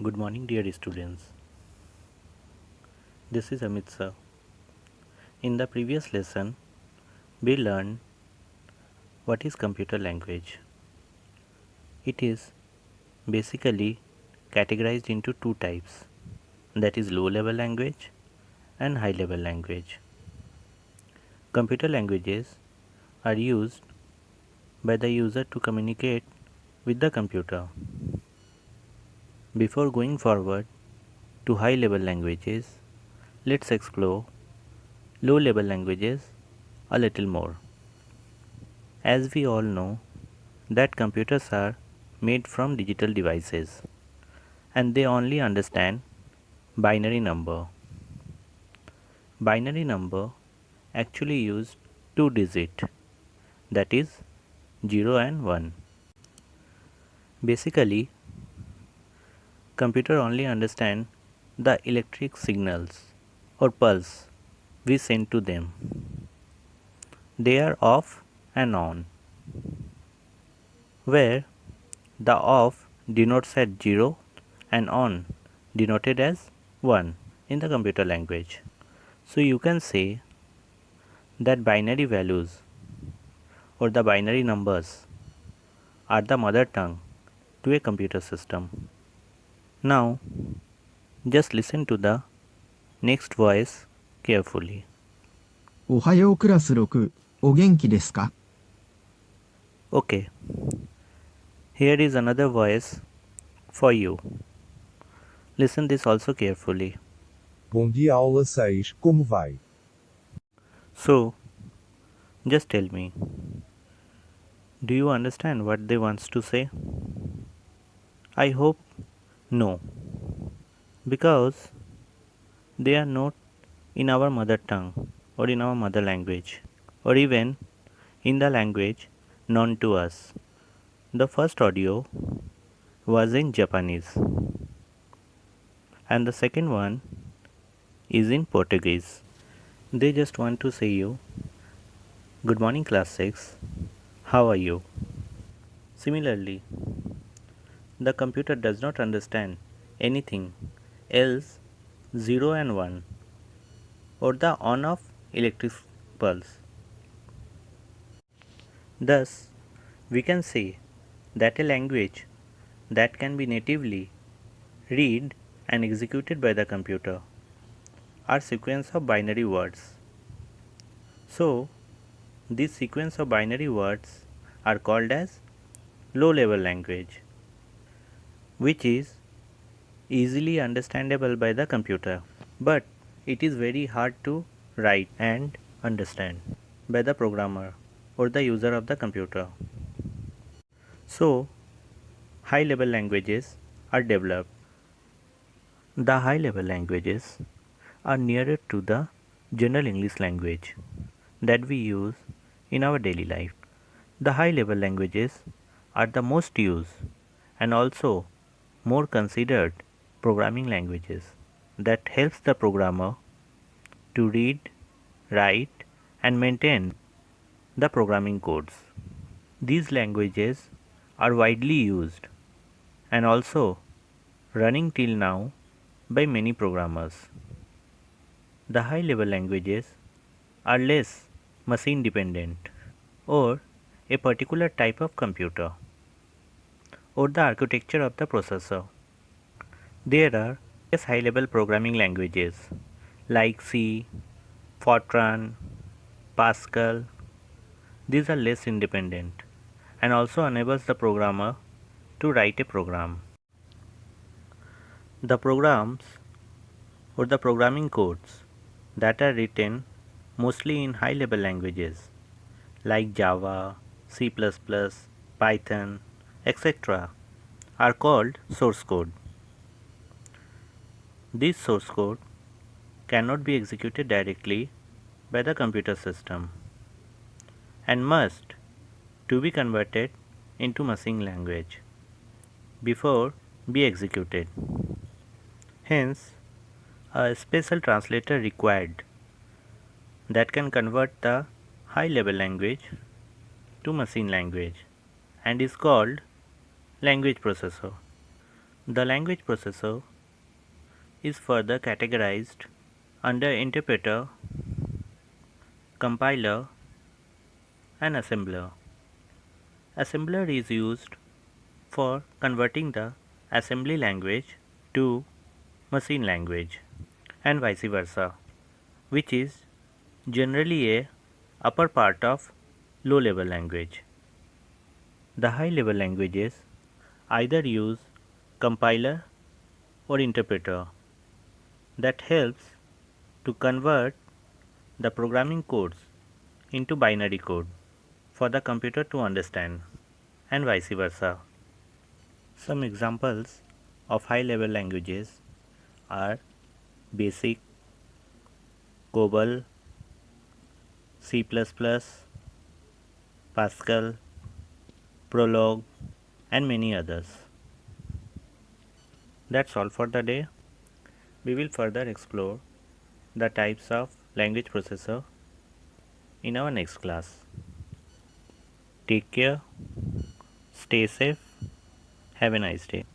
Good morning, dear students. This is Amit sir. In the previous lesson, we learned what is computer language. It is basically categorized into two types, that is low level language and high level language. Computer languages are used by the user to communicate with the computer. Before going forward to high level languages, let's explore low level languages a little more. As we all know, that computers are made from digital devices and they only understand binary number. Binary number actually use two digit, that is 0 and 1. Basically, computer only understand the electric signals or pulse we send to them. They are off and on, where the off denotes as 0 and on denoted as 1 in the computer language. So you can say that binary values or the binary numbers are the mother tongue to a computer system. Now just listen to the next voice carefully. おはようクラス6、お元気ですか？ Okay, here is another voice for you. Listen this also carefully. Bom dia aula 6, como vai? So just tell me, do you understand what they wants to say? I hope no, because they are not in our mother tongue or in our mother language or even in the language known to us. The first audio was in Japanese and the second one is in Portuguese. They just want to say you, good morning class 6, how are you? Similarly, the computer does not understand anything else 0 and 1 or the on off electric pulse. Thus, we can say that a language that can be natively read and executed by the computer are sequence of binary words. So, this sequence of binary words are called as low level language, which is easily understandable by the computer, but it is very hard to write and understand by the programmer or the user of the computer. So, high level languages are developed. The high level languages are nearer to the general English language that we use in our daily life. The high level languages are the most used and also more considered programming languages that helps the programmer to read, write and maintain the programming codes. These languages are widely used and also running till now by many programmers. The high level languages are less machine dependent or a particular type of computer or the architecture of the processor. There are various high level programming languages like C, Fortran, Pascal. These are less independent and also enables the programmer to write a program. The programs or the programming codes that are written mostly in high level languages like Java, C++, Python, etc. are called source code. This source code cannot be executed directly by the computer system and must to be converted into machine language before be executed. Hence, a special translator required that can convert the high level language to machine language and is called language processor. The language processor is further categorized under interpreter, compiler, and assembler. Assembler is used for converting the assembly language to machine language and vice versa, which is generally a upper part of low level language. The high level languages either use compiler or interpreter that helps to convert the programming codes into binary code for the computer to understand and vice versa. Some examples of high level languages are BASIC, COBOL, C++, Pascal, Prolog, and many others. That's all for the day. We will further explore the types of language processor in our next class. Take care, stay safe, have a nice day.